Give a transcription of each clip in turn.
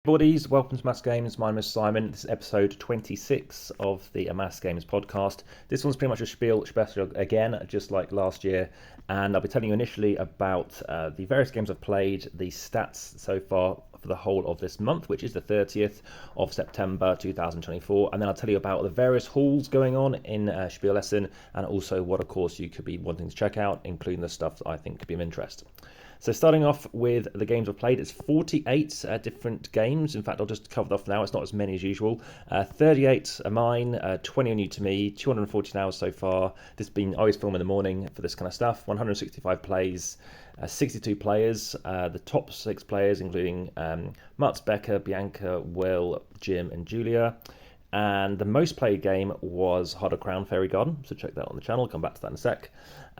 Buddies, welcome to Mass Games. My name is Simon. This is episode 26 of the Mass Games podcast. This one's pretty much a Spiel special again, just like last year. And I'll be telling you initially about the various games I've played, the stats so far for the whole of this month, which is the 30th of September 2024. And then I'll tell you about the various halls going on in Spiel Essen, and also what, of course, you could be wanting to check out, including the stuff that I think could be of interest. So starting off with the games I've played, it's 48 different games. In fact, I'll just cover them off now. It's not as many as usual. 38 are mine, 20 are new to me, 214 hours so far. This has been, I always film in the morning for this kind of stuff. 165 plays, 62 players. The top 6 players, including Mats, Becca, Bianca, Will, Jim, and Julia. And the most played game was Harder Crown Fairy Garden, so check that out on the channel. I'll come back to that in a sec.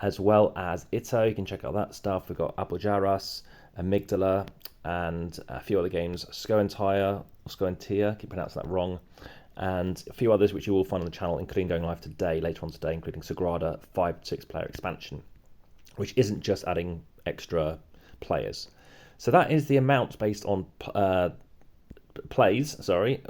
As well as Ito, you can check out that stuff. We've got Abojaras, Amygdala, and a few other games. Skoentia, keep pronouncing that wrong. And a few others which you will find on the channel, including going live today, later on today, including Sagrada 5-6 player expansion, which isn't just adding extra players. So that is the amount based on plays,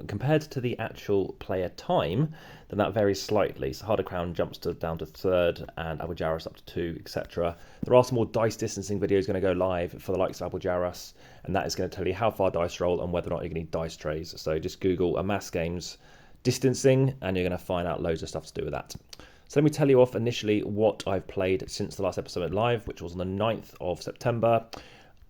compared to the actual player time, then that varies slightly. So Harder Crown jumps down to 3rd, and Abojaras up to 2, etc. There are some more dice distancing videos going to go live for the likes of Abojaras, and that is going to tell you how far dice roll and whether or not you're going to need dice trays. So just Google Mass Games distancing, and you're going to find out loads of stuff to do with that. So let me tell you off initially what I've played since the last episode went live, which was on the 9th of September.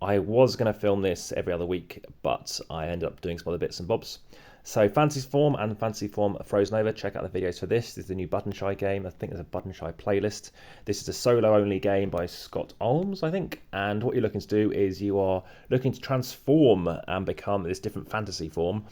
I was going to film this every other week, but I ended up doing some other bits and bobs. So Fantasy Form and Fantasy Form Frozen Over, check out the videos for this. This is the new Button Shy game. I think there's a Button Shy playlist. This is a solo-only game by Scott Olms, I think. And what you're looking to do is you are looking to transform and become this different fantasy form,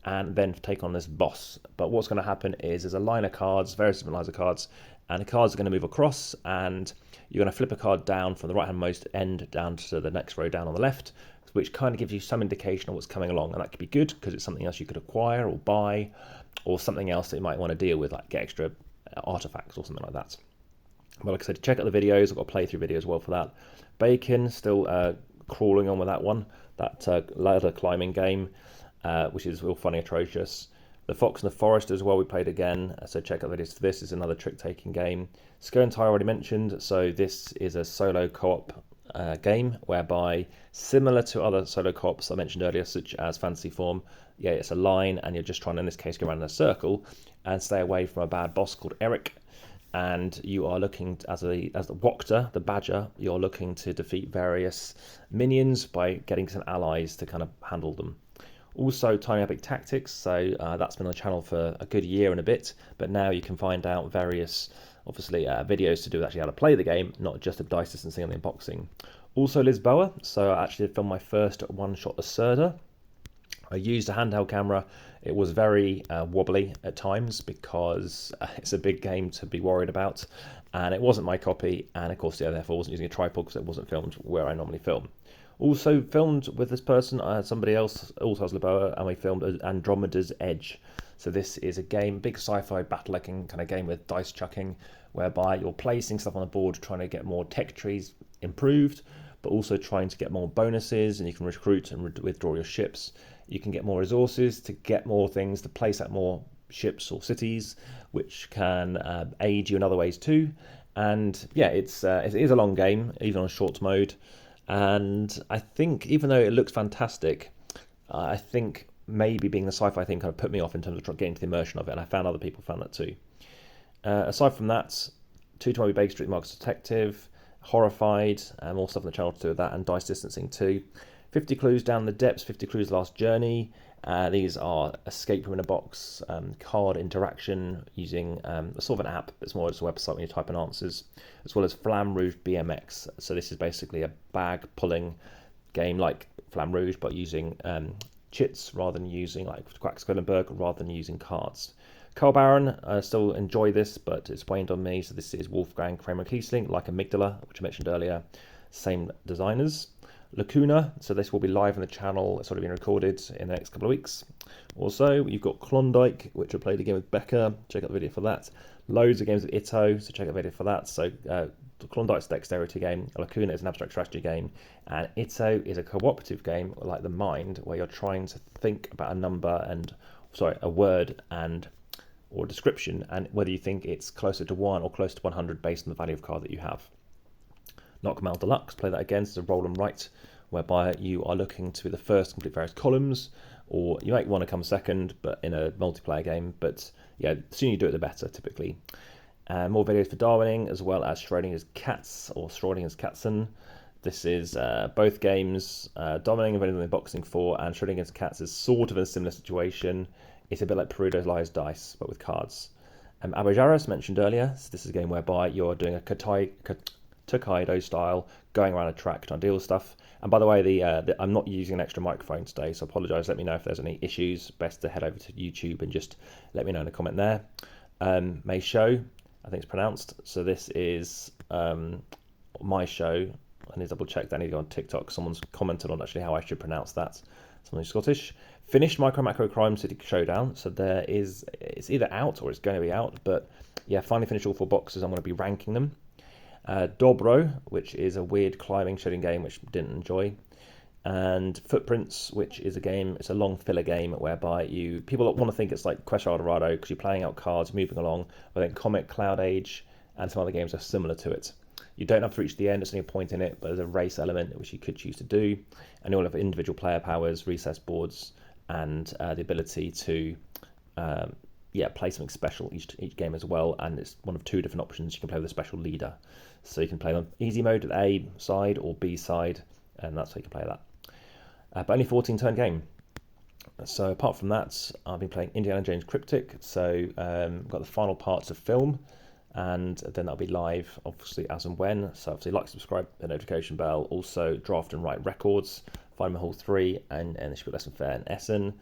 and then take on this boss. But what's going to happen is there's a line of cards, various different lines of cards, and the cards are going to move across, and you're going to flip a card down from the right-hand-most end down to the next row down on the left, which kind of gives you some indication of what's coming along. And that could be good because it's something else you could acquire or buy, or something else that you might want to deal with, like get extra artifacts or something like that. But like I said, check out the videos. I've got a playthrough video as well for that. Bacon, still crawling on with that one. That ladder climbing game, which is real funny, atrocious. The Fox and the Forest as well, we played again, so check out the videos for this. It's another trick-taking game. Skoentia I already mentioned, so this is a solo co-op game whereby, similar to other solo co-ops I mentioned earlier, such as Fantasy Form, it's a line, and you're just trying to, in this case, go around in a circle and stay away from a bad boss called Eric. And you are looking, as the Wokta, the badger, you're looking to defeat various minions by getting some allies to kind of handle them. Also, Tiny Epic Tactics, so that's been on the channel for a good year and a bit, but now you can find out various, obviously, videos to do with actually how to play the game, not just the dice distancing and the unboxing. Also, Lisboa, so I actually filmed my first one-shot Lacerda. I used a handheld camera. It was very wobbly at times because it's a big game to be worried about, and it wasn't my copy, and of course, therefore, I wasn't using a tripod because it wasn't filmed where I normally film. Also filmed with this person, somebody else also has Lisboa, and we filmed Andromeda's Edge. So this is a game, big sci-fi battle-looking kind of game with dice chucking, whereby you're placing stuff on the board, trying to get more tech trees improved, but also trying to get more bonuses, and you can recruit and withdraw your ships. You can get more resources to get more things, to place out more ships or cities, which can aid you in other ways too. And yeah, it is a long game, even on short mode. And I think, even though it looks fantastic, I think maybe being the sci-fi thing kind of put me off in terms of getting to the immersion of it, and I found other people found that too. Aside from that, 220 Baker Street Marks Detective, Horrified, more stuff on the channel to do with that, and Dice Distancing too. 50 Clues Down the Depths, 50 Clues Last Journey. These are escape room in a box, card interaction using a sort of an app. It's more just a website when you type in answers, as well as Flamme Rouge BMX. So this is basically a bag pulling game like Flamme Rouge, but using chits rather than using like Quacksköllenberg, rather than using cards. Carl Baron, I still enjoy this, but it's waned on me. So this is Wolfgang Kramer Kiesling, like Amygdala, which I mentioned earlier. Same designers. Lacuna, so this will be live on the channel. It's already been recorded in the next couple of weeks. Also, you've got Klondike, which I played again with Becca. Check out the video for that. Loads of games with Ito, so check out the video for that. So Klondike's a dexterity game, Lacuna is an abstract strategy game, and Ito is a cooperative game like The Mind, where you're trying to think about a word or a description, and whether you think it's closer to 1 or close to 100 based on the value of card that you have. Knockmel Deluxe, play that again. It's a roll and write, whereby you are looking to be the first to complete various columns, or you might want to come second, but in a multiplayer game. But yeah, the sooner you do it, the better, typically. More videos for Darwining, as well as Schrodinger's Cats, or Schrodinger's Katzen. This is both games. Darwining available in Boxing 4, and Schrodinger's Cats is sort of a similar situation. It's a bit like Perudo's Liar's Dice, but with cards. Abojaras, mentioned earlier. So this is a game whereby you're doing a Tokaido style, going around a track trying to deal with stuff. And by the way, I'm not using an extra microphone today, so apologise. Let me know if there's any issues. Best to head over to YouTube and just let me know in a comment there. May Show, I think it's pronounced. So this is my show. I need to double check that. I need to go on TikTok. Someone's commented on actually how I should pronounce that. Someone who's Scottish. Finished Micro Macro Crime City Showdown. So it's either out or it's going to be out. But yeah, finally finished all 4 boxes. I'm going to be ranking them. Dobro, which is a weird climbing shooting game which I didn't enjoy, and Footprints, which is a game, it's a long filler game whereby people want to think it's like Quest Eldorado because you're playing out cards, moving along, but then Comet, Cloud Age, and some other games are similar to it. You don't have to reach the end, there's only a point in it, but there's a race element which you could choose to do, and you all have individual player powers, recess boards, and the ability to play something special each game as well, and it's one of 2 different options. You can play with a special leader, so you can play on easy mode at A side or B side, and that's how you can play that. But only 14 turn game. So apart from that, I've been playing Indiana Jones Cryptic, so got the final parts of film, and then that'll be live obviously as and when. So obviously like, subscribe, the notification bell. Also draft and write records, Find My Hall 3 and Spiel Essen Fair in Essen.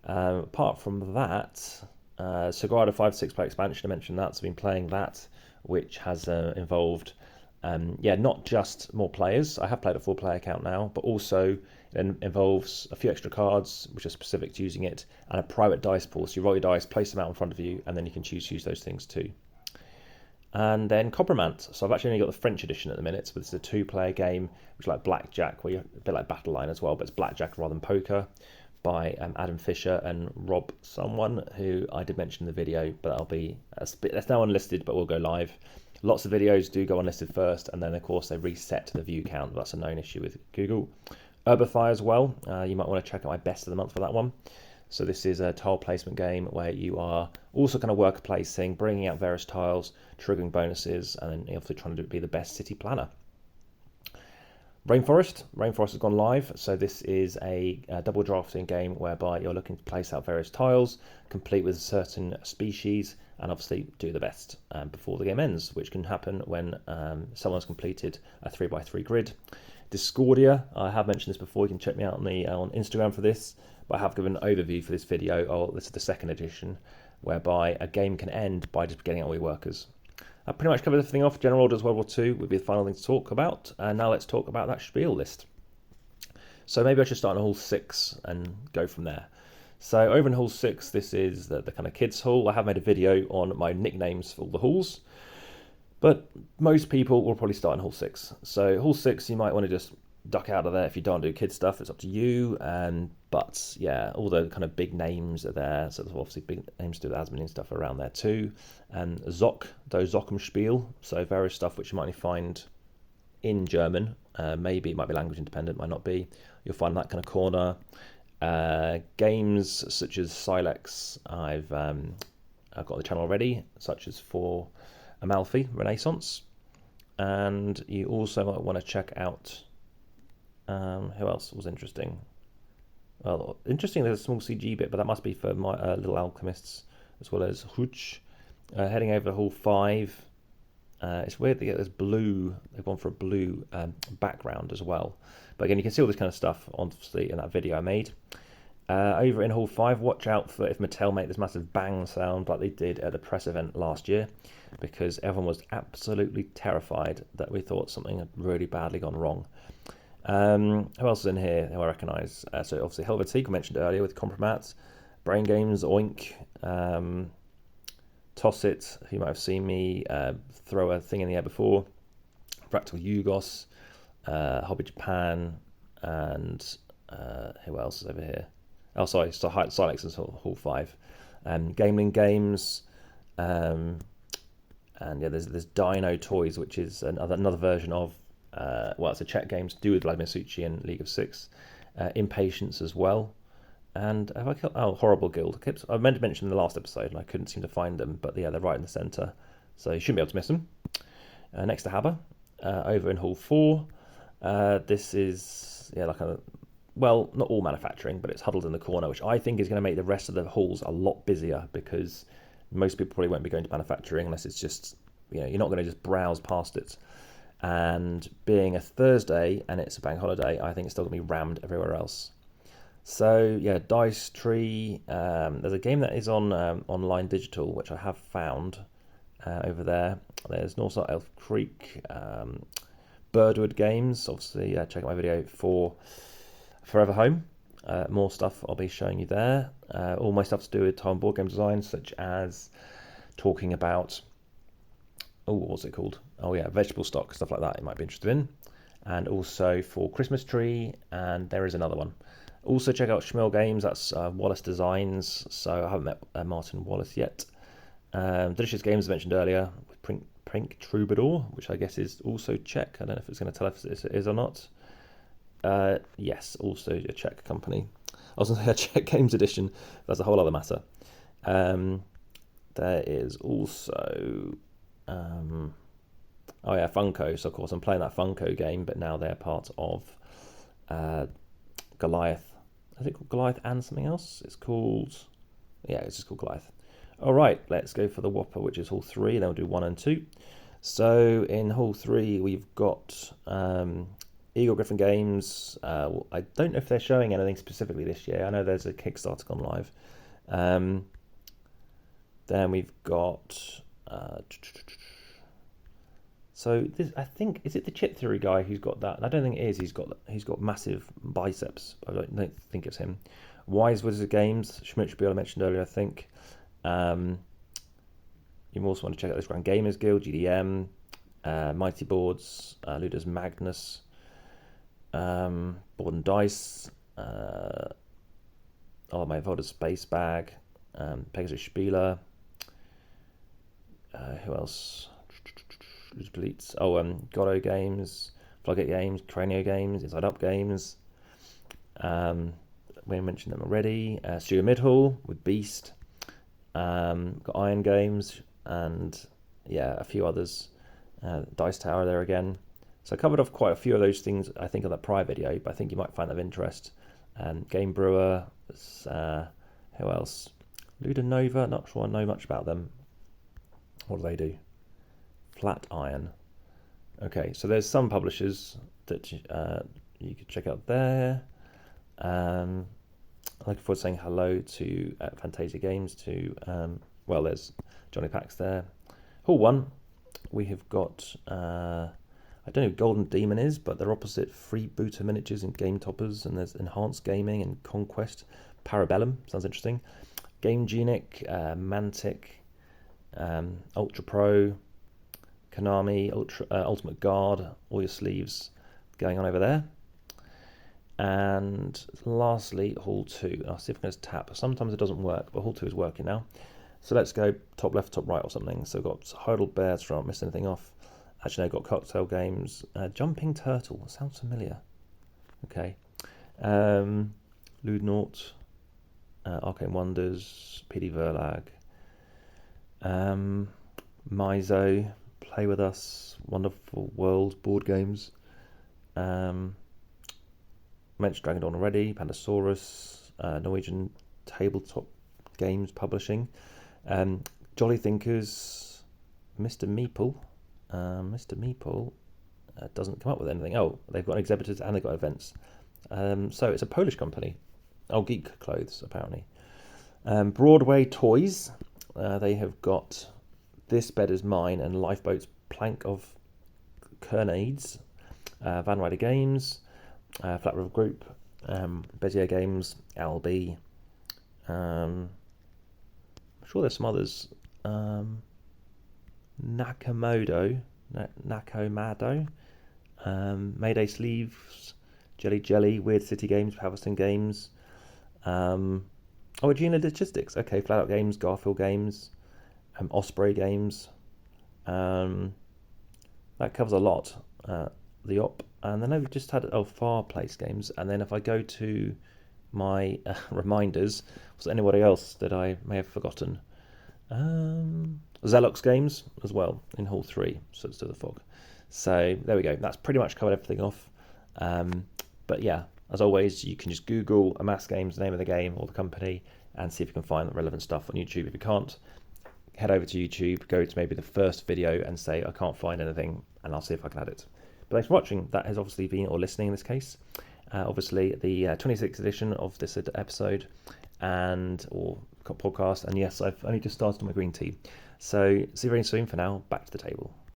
Apart from that, Sagrada 5-6 player expansion, I mentioned that, so I've been playing that, which has involved not just more players. I have played a 4-player account now, but also it involves a few extra cards which are specific to using it, and a private dice pool. So you roll your dice, place them out in front of you, and then you can choose to use those things too. And then Coppermant. So I've actually only got the French edition at the minute, but it's a 2-player game, which is like Blackjack, where you're a bit like Battle Line as well, but it's Blackjack rather than poker, by Adam Fisher and Rob someone, who I did mention in the video, but that's now unlisted, but we'll go live. Lots of videos do go unlisted first, and then of course they reset the view count. That's a known issue with Google. Herbify as well. You might want to check out my best of the month for that one. So this is a tile placement game where you are also kind of worker placing, bringing out various tiles, triggering bonuses, and then you're obviously trying to be the best city planner. Rainforest has gone live. So this is a double drafting game whereby you're looking to place out various tiles, complete with a certain species, and obviously do the best before the game ends, which can happen when someone's completed a 3x3 grid. Discordia, I have mentioned this before, you can check me out on Instagram for this, but I have given an overview for this video. This is the 2nd edition, whereby a game can end by just getting out all your workers. I pretty much covered everything off. General Orders World War II would be the final thing to talk about. And now let's talk about that Spiel list. So maybe I should start in Hall 6 and go from there. So over in Hall 6, this is the kind of kids' hall. I have made a video on my nicknames for all the halls, but most people will probably start in Hall 6. So Hall 6, you might want to just duck out of there if you don't do kids stuff. It's up to you. But yeah, all the kind of big names are there. So there's obviously big names to do with admin and stuff around there too. And Zock, Zockum Spiel. So various stuff which you might only find in German. Maybe it might be language independent, might not be. You'll find that kind of corner. Games such as Silex, I've got the channel already, such as for Amalfi Renaissance. And you also might want to check out who else was interesting. Well, interesting, there's a small CG bit, but that must be for my Little Alchemists, as well as Hooch. Heading over to Hall 5. It's weird they get this blue, they've gone for a blue background as well. But again, you can see all this kind of stuff, obviously, in that video I made. Over in Hall 5, watch out for if Mattel make this massive bang sound like they did at the press event last year, because everyone was absolutely terrified that we thought something had really badly gone wrong. Who else is in here who I recognise? So obviously Helvetique, I mentioned earlier with Compromat, Brain Games, Oink, Toss It, who might have seen me throw a thing in the air before. Fractal Yugos, Hobby Japan, and who else is over here? Oh, sorry, so Silex is Hall 5. Gameling Games, and yeah, there's Dino Toys, which is another version of, well, it's a Czech game to do with Vladimir Suchy and League of Six. Impatience as well. And have I killed? Oh, Horrible Guild. I meant to mention in the last episode, and I couldn't seem to find them, but yeah, they're right in the centre, so you shouldn't be able to miss them. Next to Haber, over in Hall 4. This is like well, not all manufacturing, but it's huddled in the corner, which I think is going to make the rest of the halls a lot busier, because most people probably won't be going to manufacturing unless it's just, you're not going to just browse past it. And being a Thursday and it's a bank holiday, I think it's still going to be rammed everywhere else. So yeah, Dice Tree. There's a game that is on online digital, which I have found over there. There's Northside Elf Creek, Birdwood Games. Obviously, check out my video for Forever Home. More stuff I'll be showing you there. All my stuff to do with time board game design, such as talking about, what was it called? Oh yeah, vegetable stock, stuff like that you might be interested in. And also for Christmas Tree, and there is another one. Also check out Schmill Games, that's Wallace Designs, so I haven't met Martin Wallace yet. Delicious Games I mentioned earlier, with Prink Troubadour, which I guess is also Czech. I don't know if it's going to tell us if it is or not. Yes, also a Czech company. I was going to say a Czech Games Edition, that's a whole other matter. There is also, oh yeah, Funko. So of course I'm playing that Funko game, but now they're part of Goliath. Is it called Goliath and something else? It's just called Goliath. All right, let's go for the Whopper, which is Hall 3, then we'll do 1 and 2. So in Hall 3, we've got Eagle Griffin Games. I don't know if they're showing anything specifically this year. I know there's a Kickstarter gone live. Then we've got... so this, I think, is it the Chip Theory guy who's got that? I don't think it is. He's got massive biceps. I don't think it's him. Wise Wizard Games, Schmidt-Spiel I mentioned earlier, I think. You also want to check out this Grand Gamers Guild, GDM, Mighty Boards, Ludus Magnus, Board and Dice, my Volta Space Bag, Pegasus Spieler. Who else? Goddo Games, Floodgate Games, Cranio Games, Inside Up Games. We mentioned them already. Studio Midhall with Beast. Got Iron Games and a few others. Dice Tower there again. So I covered off quite a few of those things I think on that prior video, but I think you might find that of interest. Game Brewer. Who else? Ludanova. Not sure I know much about them. What do they do? Flat Iron. Okay, so there's some publishers that you could check out there. I'm looking forward to saying hello to Fantasia Games too. There's Johnny Pax there. Hall 1, we have got, I don't know who Golden Demon is, but they're opposite Freebooter Miniatures and Game Toppers, and there's Enhanced Gaming and Conquest. Parabellum, sounds interesting. Game Genic, Mantic, Ultra Pro, Konami, Ultimate Guard, all your sleeves going on over there. And lastly, Hall 2. I'll see if I can just tap. Sometimes it doesn't work, but Hall 2 is working now. So let's go top left, top right or something. So I've got Heidelberg Bears, try not to miss anything off. Actually, I've got Cocktail Games. Jumping Turtle, sounds familiar. Okay. Ludnaut, Arcane Wonders, PD Verlag, Mizo, Play With Us, Wonderful World board games. Mentioned Dragon Dawn already, Pandasaurus, Norwegian Tabletop Games Publishing, Jolly Thinkers, Mr. Meeple. Mr. Meeple doesn't come up with anything. Oh, they've got exhibitors and they've got events. So it's a Polish company. Oh, Geek Clothes, apparently. Broadway Toys. They have got This Bed Is Mine and Lifeboat's Plank of Kernades. Van Ryder Games. Flat River Group, Bezier Games, LB. I'm sure there's some others. Nakamoto, Nako Mado, Mayday Sleeves, Jelly, Weird City Games, Halverston Games, Agena Logistics, okay, Flat Out Games, Garfield Games, Osprey Games. That covers a lot. The Op, and then I've just had Far Place Games, and then if I go to my reminders, was there anybody else that I may have forgotten? Xelox Games as well in Hall 3, so it's to the fog. So there we go. That's pretty much covered everything off. But yeah, as always, you can just Google Amass Games, the name of the game or the company, and see if you can find the relevant stuff on YouTube. If you can't, head over to YouTube, go to maybe the first video and say, I can't find anything, and I'll see if I can add it. But thanks for watching. That has obviously been, or listening in this case, obviously the 26th edition of this episode or podcast. And yes, I've only just started on my green tea. So see you very soon. For now, back to the table.